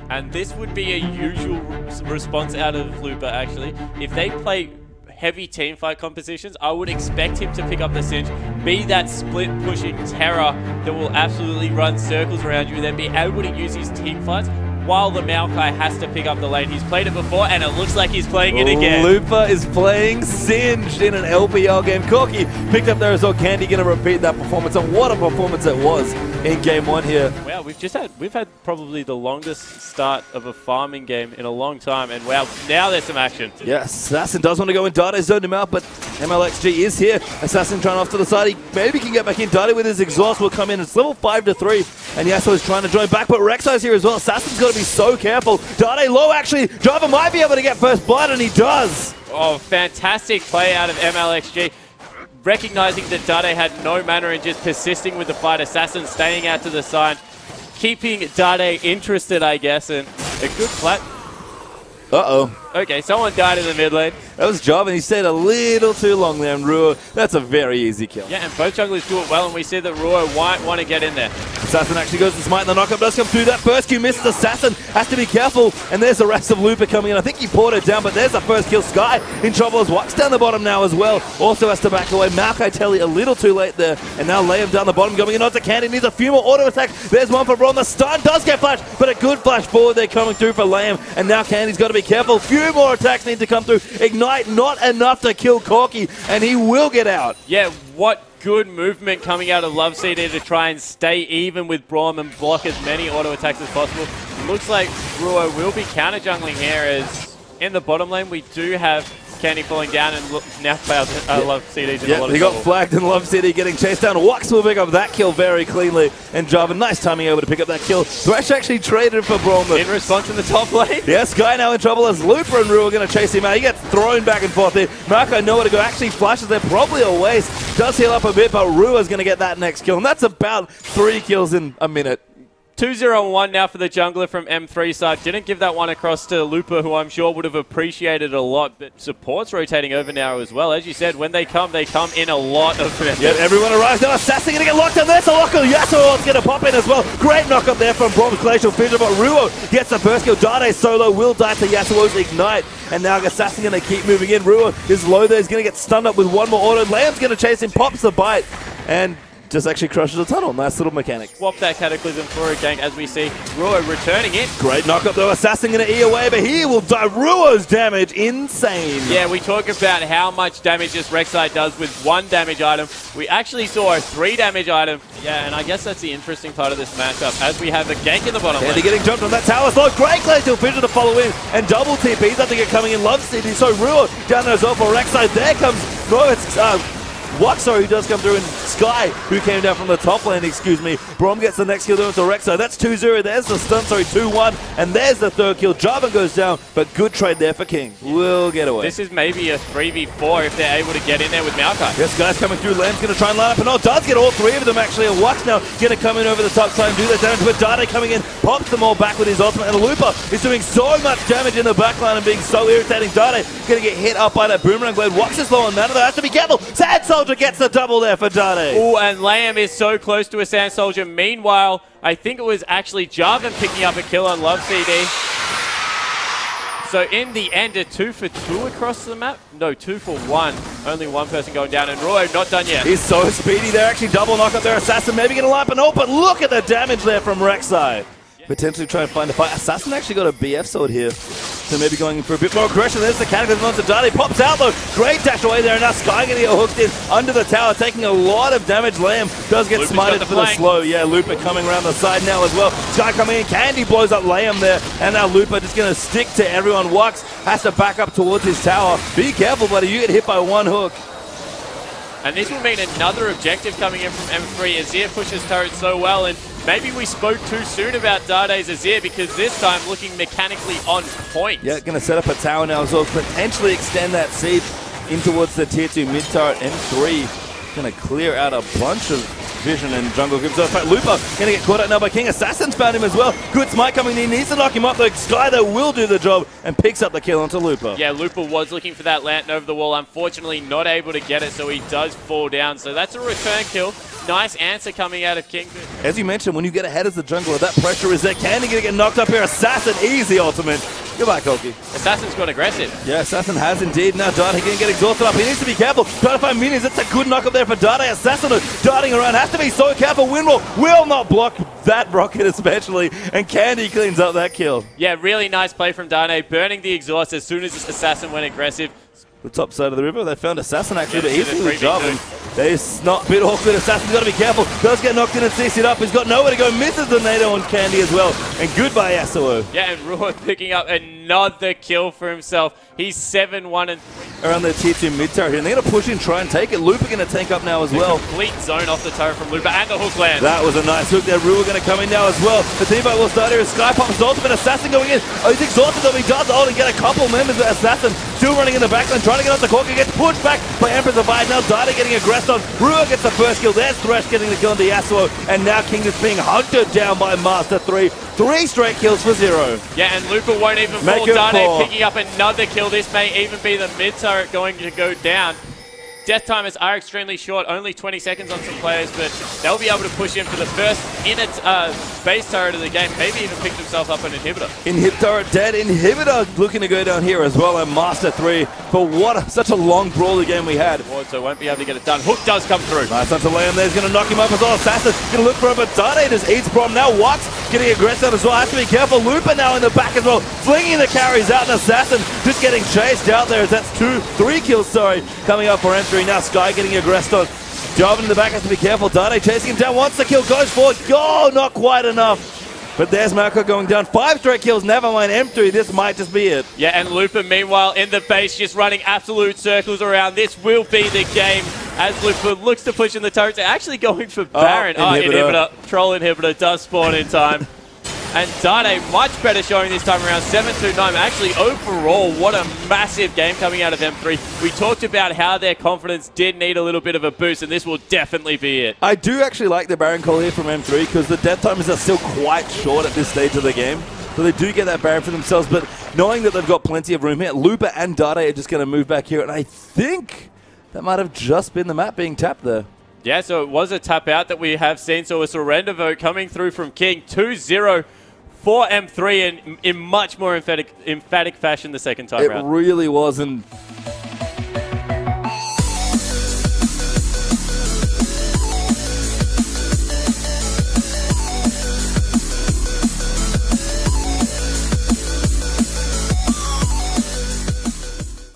And this would be a usual response out of Lupa, actually. If they play heavy teamfight compositions, I would expect him to pick up the Singe, be that split-pushing terror that will absolutely run circles around you, and then be able to use his teamfights while the Maokai has to pick up the lane. He's played it before, and it looks like he's playing it again. Lupa is playing Singed in an LPL game. Corki picked up there as well. Candy going to repeat that performance, and what a performance it was in game one here. Wow, we've had probably the longest start of a farming game in a long time, and wow, now there's some action. Yeah, Assassin does want to go in. Dade zoned him out, but rnlxg is here. Assassin trying off to the side. He maybe can get back in. Dade with his exhaust will come in. It's level 5-3, and Yasuo is trying to join back, but Rek'sai's here as well. Assassin's got to be so careful. Dade low, actually. Jarvan might be able to get first blood, and he does. Oh, fantastic play out of rnlxg. Recognizing that Dade had no mana and just persisting with the fight. Assassin staying out to the side, keeping Dade interested, I guess, and a good flat. Uh-oh. Okay, someone died in the mid lane. That was Jarvan. He stayed a little too long there, and Ruo, that's a very easy kill. Yeah, and both junglers do it well, and we see that Ruo might want to get in there. Assassin actually goes to smite, and the knockup does come through. That first Q misses. Assassin has to be careful, and there's the rest of Lupa coming in. I think he poured it down, but there's the first kill. Sky in trouble as Wuxx down the bottom now as well. Also has to back away. Maokai Telly a little too late there, and now LeyM down the bottom going in onto Candy. Needs a few more auto attacks. There's one for Braum. The stun does get flashed, but a good flash forward there coming through for LeyM, and now Candy's got to be careful. Few more attacks need to come through. Ignite not enough to kill Corki, and he will get out. Yeah, what good movement coming out of Lovecd to try and stay even with Braum and block as many auto attacks as possible. Looks like Ruo will be counter jungling here, as in the bottom lane we do have Candy falling down, and now Lovecd's in a lot of he trouble. got flagged, and Lovecd getting chased down. Wuxx will pick up that kill very cleanly, and Jarvan, nice timing able to pick up that kill. Thresh actually traded for Braum. In response in the top lane. Yeah, Sky now in trouble as Lupa and Ruo are going to chase him out. He gets thrown back and forth here. Maokai nowhere to go. Actually flashes there, probably a waste. Does heal up a bit, but Ruo is going to get that next kill, and that's about 3 kills in a minute. 2-0-1 now for the jungler from M3 side. Didn't give that one across to Lupa, who I'm sure would have appreciated a lot, but support's rotating over now as well. As you said, when they come in a lot of members. Yeah, everyone arrives now. Assassin going to get locked on. There's a lock on. Yasuo is going to pop in as well. Great knock up there from Braum's Glacial Fissure, but Ruo gets the first kill. Dade solo will die to Yasuo's Ignite, and now Assassin going to keep moving in. Ruo is low there. He's going to get stunned up with one more auto. LeyM's going to chase him, pops the bite, and just actually crushes the tunnel. Nice little mechanic. Swap that Cataclysm for a gank, as we see Ruo returning in. Great knockup though. Assassin going to E away, but he will die. Ruo's damage, insane. Yeah, we talk about how much damage this Rek'sai does with 1 damage item. We actually saw a 3 damage item. Yeah, and I guess that's the interesting part of this matchup, as we have a gank in the bottom lane. They're getting jumped on that tower slow. Great Glacial Fissure to follow in, and double TPs. I think it coming in. Lovecd, so Ruo down there as well for Rek'sai. There comes, no, it's Wuxx, who does come through, and Sky, who came down from the top lane, excuse me. Braum gets the next kill down to Rek'sai. That's 2-0. There's the stun, 2-1. And there's the third kill. Jarvan goes down, but good trade there for King. Will get away. This is maybe a 3v4 if they're able to get in there with Maokai. Yes, guys coming through. LeM's going to try and line up, and does get all 3 of them actually. And Wuxx now going to come in over the top, try and do that damage. But Dade coming in, pops them all back with his ultimate. And Lupa is doing so much damage in the backline and being so irritating. Dade going to get hit up by that boomerang blade. Wuxx is low on mana, though. Has to be careful. Sand Soldier gets the double there for Dade. Oh, and LeyM is so close to a Sand Soldier. Meanwhile, I think it was actually Jarvan picking up a kill on Lovecd. So in the end, a 2 for 2 across the map? No, 2 for 1. Only one person going down, and Ruo not done yet. He's so speedy there. Actually double knock up there. Assassin maybe going to line up and but look at the damage there from Rek'sai. Potentially try and find a fight. Assassin actually got a BF sword here, so maybe going for a bit more aggression. There's the Cataclysm onto Dade. Pops out though. Great dash away there, and now Sky going to get hooked in under the tower, taking a lot of damage. LeM does get smited for the slow. Yeah, Lupa coming around the side now as well. Sky coming in. Candy blows up LeM there, and now Lupa just going to stick to everyone. Wuxx has to back up towards his tower. Be careful, buddy. You get hit by one hook. And this will mean another objective coming in from M3. Azir pushes turret so well, and maybe we spoke too soon about Dade's Azir, because this time looking mechanically on point. Yeah, going to set up a tower now as well. Potentially extend that siege in towards the tier 2 mid turret. M3 going to clear out a bunch of vision and jungle gives us. Lupa going to get caught out now by King. Assassin's found him as well. Good smite coming in. He needs to knock him up. The Sky though will do the job and picks up the kill onto Lupa. Yeah, Lupa was looking for that lantern over the wall. Unfortunately not able to get it, so he does fall down. So that's a return kill. nice answer coming out of King. As you mentioned, when you get ahead as the jungler, that pressure is there. Candy gonna get knocked up here. Assassin, easy ultimate. Goodbye, Corki. Assassin's got aggressive. Yeah, Assassin has indeed. Now Dade gonna get exhausted up. He needs to be careful. Trying to find minions. That's a good knock up there for Dade. Assassin darting around. Has to be so careful. Windwall will not block that rocket especially. And Candy cleans up that kill. Yeah, really nice play from Dade. Burning the exhaust as soon as Assassin went aggressive. The top side of the river, they found Assassin actually to easily Jarvan. It's not a bit awkward. Assassin's got to be careful. Does get knocked in and CC'd up. He's got nowhere to go. Misses the NATO on Candy as well. And goodbye, Yasuo. Yeah, and Ruhr picking up another kill for himself. He's 7-1 and 3. Around their tier 2 mid turret here. And they're going to push in, try and take it. Looper going to tank up now as well. Complete zone off the turret from Looper and the hook land. That was a nice hook there. Ruhr going to come in now as well. The teamfight will start here. Sky pops ultimate. Assassin going in. Oh, he's exhausted though. He does ult and get a couple members. But Assassin still running in the backline, trying to get off the Corki. Gets pushed back by Empress Abide. Now Dade getting aggressed on. Ruhr gets the first kill. There's Thresh getting the kill into Yasuo. And now King is being hunted down by Master3. 3 straight kills for 0. Yeah, and Looper won't even fall. Dade picking up another kill. This may even be the mid turret going to go down. Death timers are extremely short, only 20 seconds on some players, but they'll be able to push in for the first base turret of the game. Maybe even pick themselves up an inhibitor. Inhib turret dead. Inhibitor looking to go down here as well. And Master3 for such a long brawler game we had. So won't be able to get it done. Hook does come through. Nice on to LeYM there. He's going to knock him up as well. Assassin going to look for him, but Dade just eats Braum. Now Wuxx getting aggressive as well. Has to be careful. Looper now in the back as well. Flinging the carries out. And Assassin just getting chased out there. That's 3 kills, sorry, coming up for M3. Now Sky getting aggressed on. Jarvan in the back has to be careful. Dade chasing him down. Wants the kill. Goes forward. Oh, not quite enough. But there's Maokai going down. 5 straight kills. Never mind M3. This might just be it. Yeah, and Looper, meanwhile, in the base, just running absolute circles around. This will be the game as Looper looks to push in the turrets. They're actually going for Baron. Inhibitor. Troll Inhibitor does spawn in time. And Dade, much better showing this time around, 7-2-9. Actually, overall, what a massive game coming out of M3. We talked about how their confidence did need a little bit of a boost, and this will definitely be it. I do actually like the Baron call here from M3 because the death timers are still quite short at this stage of the game. So they do get that Baron for themselves, but knowing that they've got plenty of room here, Looper and Dade are just going to move back here, and I think that might have just been the map being tapped there. Yeah, so it was a tap out that we have seen, so a surrender vote coming through from King, 2-0. For M3 in much more emphatic fashion the second time round. It really was, and